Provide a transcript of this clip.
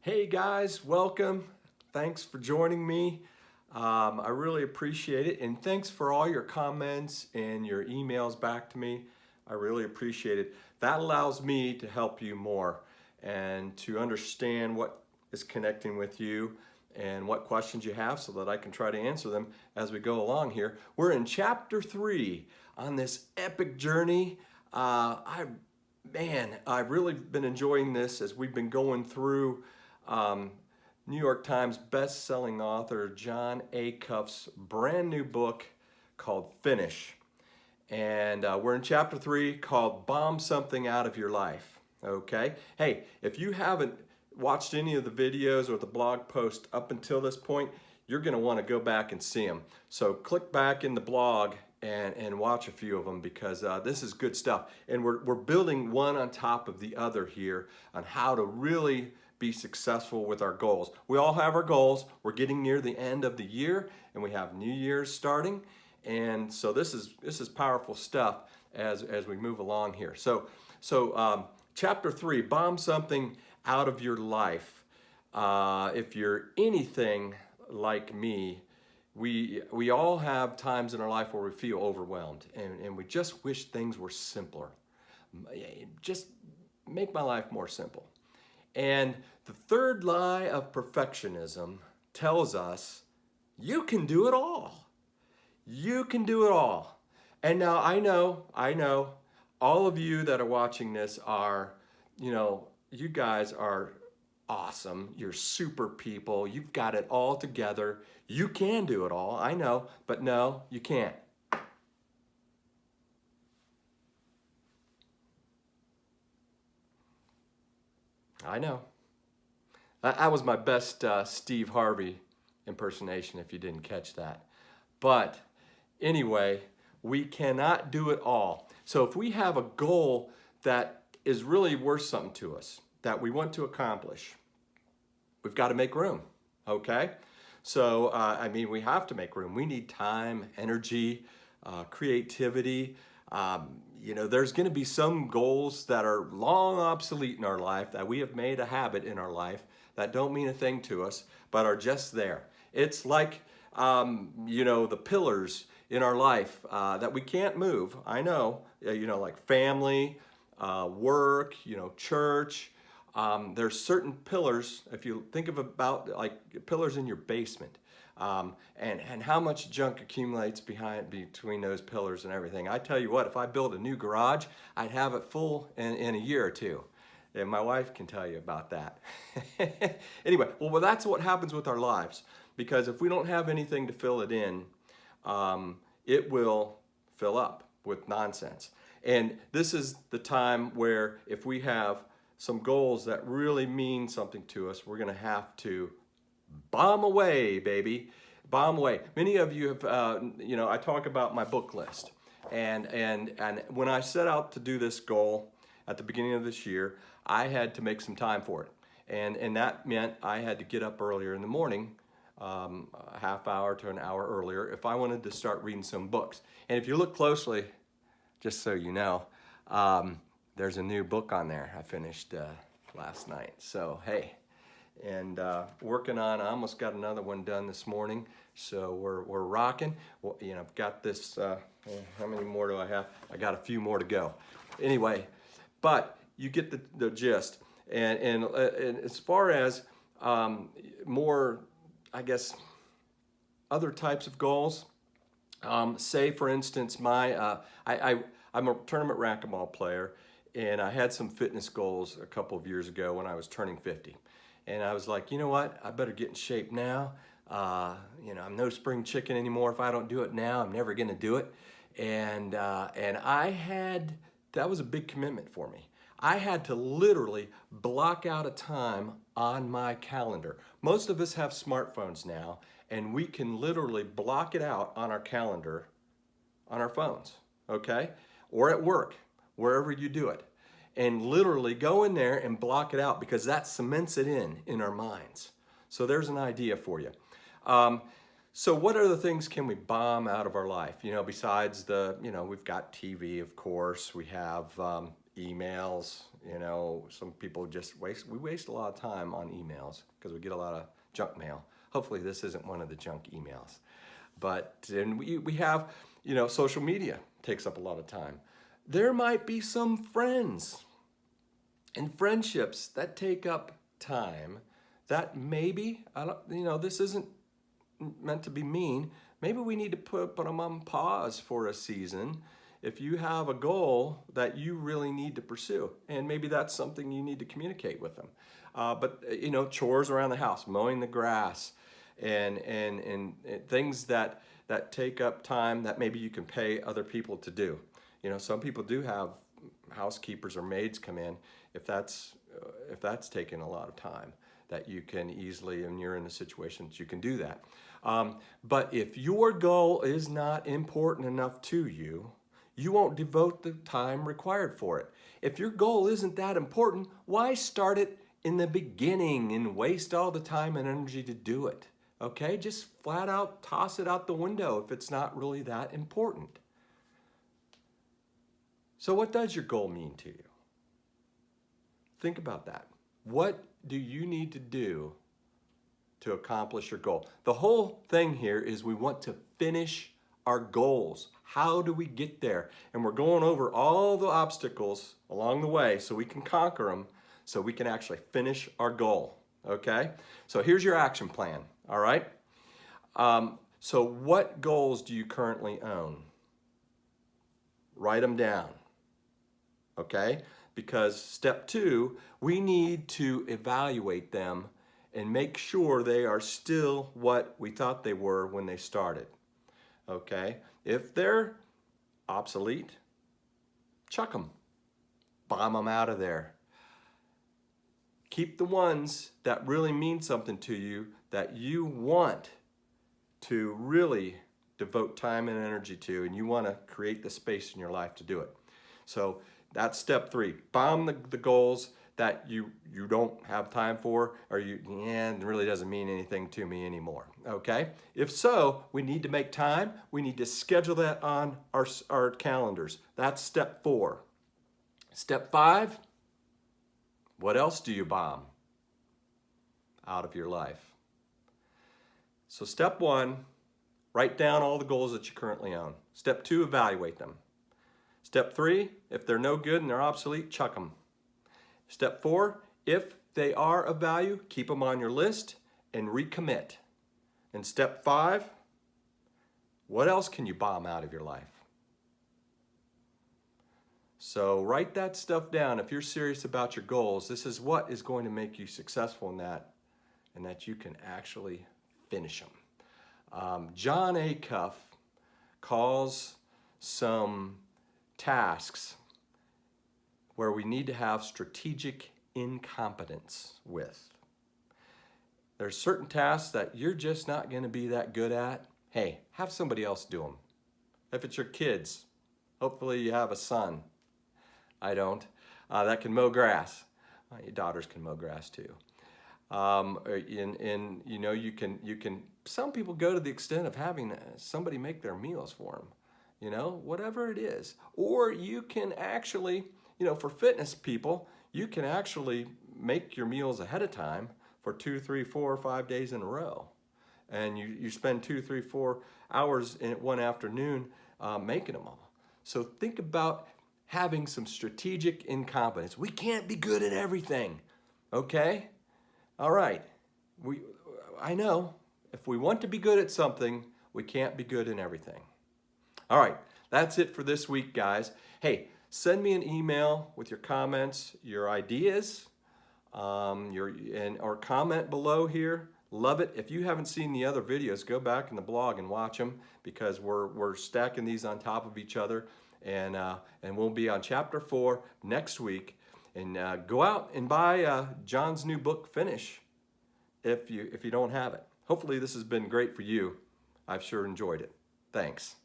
Hey guys, welcome. Thanks for joining me. I really appreciate it, and thanks for all your comments and your emails back to me. I really appreciate it. That allows me to help you more and to understand what is connecting with you and what questions you have so that I can try to answer them as we go along here. We're in chapter 3 on this epic journey. I've really been enjoying this as we've been going through New York Times best-selling author John Acuff's brand new book called Finish. And we're in chapter 3 called Bomb Something Out of Your Life. Okay? Hey, if you haven't watched any of the videos or the blog post up until this point, you're going to want to go back and see them. So click back in the blog and watch a few of them because this is good stuff. And we're building one on top of the other here on how to really be successful with our goals. We all have our goals. We're getting near the end of the year and we have New Year's starting. And so this is powerful stuff as we move along here. So chapter 3, bomb something out of your life. If you're anything like me, we all have times in our life where we feel overwhelmed and we just wish things were simpler. Just make my life more simple. And the third lie of perfectionism tells us you can do it all. You can do it all. And now I know, all of you that are watching this are, you guys are awesome. You're super people. You've got it all together. You can do it all, I know, but no, you can't. I know. That was my best Steve Harvey impersonation if you didn't catch that. But anyway, we cannot do it all. So if we have a goal that is really worth something to us, that we want to accomplish, we've got to make room, okay? So, we have to make room. We need time, energy, creativity. There's going to be some goals that are long obsolete in our life that we have made a habit in our life that don't mean a thing to us, but are just there. It's like, the pillars in our life that we can't move. I know, like family, work, church. There's certain pillars, if you think of about like pillars in your basement, and how much junk accumulates between those pillars and everything. I tell you what, if I build a new garage, I'd have it full in a year or two. And my wife can tell you about that. Anyway, well, that's what happens with our lives. Because if we don't have anything to fill it in, it will fill up with nonsense. And this is the time where if we have some goals that really mean something to us, we're going to have to bomb away, baby. Bomb away. Many of you have, I talk about my book list. And when I set out to do this goal at the beginning of this year, I had to make some time for it. And that meant I had to get up earlier in the morning, a half hour to an hour earlier, if I wanted to start reading some books. And if you look closely, just so you know, there's a new book on there I finished last night. So, hey, and working on, I almost got another one done this morning. So we're rocking. Well, I've got this, how many more do I have? I got a few more to go. Anyway, but you get the gist. And as far as more, I guess, other types of goals, say for instance, I'm a tournament racquetball player, and I had some fitness goals a couple of years ago when I was turning 50. And I was like, you know what, I better get in shape now. I'm no spring chicken anymore. If I don't do it now, I'm never gonna do it. And that was a big commitment for me. I had to literally block out a time on my calendar. Most of us have smartphones now, and we can literally block it out on our calendar on our phones, okay? Or at work, wherever you do it. And literally go in there and block it out because that cements it in our minds. So there's an idea for you. So what other things can we bomb out of our life? Besides we've got TV, of course. We have emails. You know, some people just we waste a lot of time on emails because we get a lot of junk mail. Hopefully this isn't one of the junk emails. But then we have, you know, social media takes up a lot of time. There might be some friends and friendships that take up time that maybe, I don't, you know, this isn't meant to be mean. Maybe we need to put them on pause for a season if you have a goal that you really need to pursue. And maybe that's something you need to communicate with them. But, you know, chores around the house, mowing the grass, and things that take up time that maybe you can pay other people to do. You know, some people do have housekeepers or maids come in if that's taking a lot of time, that you can easily, and you're in a situation that you can do that. But if your goal is not important enough to you, you won't devote the time required for it. If your goal isn't that important, why start it in the beginning and waste all the time and energy to do it? Okay, just flat out toss it out the window if it's not really that important. So what does your goal mean to you? Think about that. What do you need to do to accomplish your goal? The whole thing here is we want to finish our goals. How do we get there? And we're going over all the obstacles along the way so we can conquer them, so we can actually finish our goal. Okay? So here's your action plan. All right? So what goals do you currently own? Write them down. Okay? Because step 2, we need to evaluate them and make sure they are still what we thought they were when they started. Okay? If they're obsolete, chuck them. Bomb them out of there. Keep the ones that really mean something to you, that you want to really devote time and energy to, and you want to create the space in your life to do it. So that's step 3. Bomb the goals that you don't have time for, or it really doesn't mean anything to me anymore. Okay? If so, we need to make time. We need to schedule that on our calendars. That's step 4. Step 5, what else do you bomb out of your life? So step 1, write down all the goals that you currently own. Step 2, evaluate them. Step 3, if they're no good and they're obsolete, chuck them. Step 4, if they are of value, keep them on your list and recommit. And step 5, what else can you bomb out of your life? So write that stuff down. If you're serious about your goals, this is what is going to make you successful in that, and that you can actually finish them. John Acuff calls some tasks where we need to have strategic incompetence with. There's certain tasks that you're just not going to be that good at. Hey, have somebody else do them. If it's your kids, hopefully you have a son. I don't. That can mow grass. Your daughters can mow grass too. You know, you can. Some people go to the extent of having somebody make their meals for them. You know, whatever it is. Or you can actually, you know, for fitness people, you can actually make your meals ahead of time for 2, 3, 4, or 5 days in a row. And you spend 2, 3, 4 hours in one afternoon making them all. So think about having some strategic incompetence. We can't be good at everything, okay? All right, I know if we want to be good at something, we can't be good in everything. All right, that's it for this week, guys. Hey, send me an email with your comments, your ideas, or comment below here. Love it. If you haven't seen the other videos, go back in the blog and watch them, because we're stacking these on top of each other, and we'll be on chapter 4 next week. And go out and buy John's new book, Finish, if you don't have it. Hopefully this has been great for you. I've sure enjoyed it. Thanks.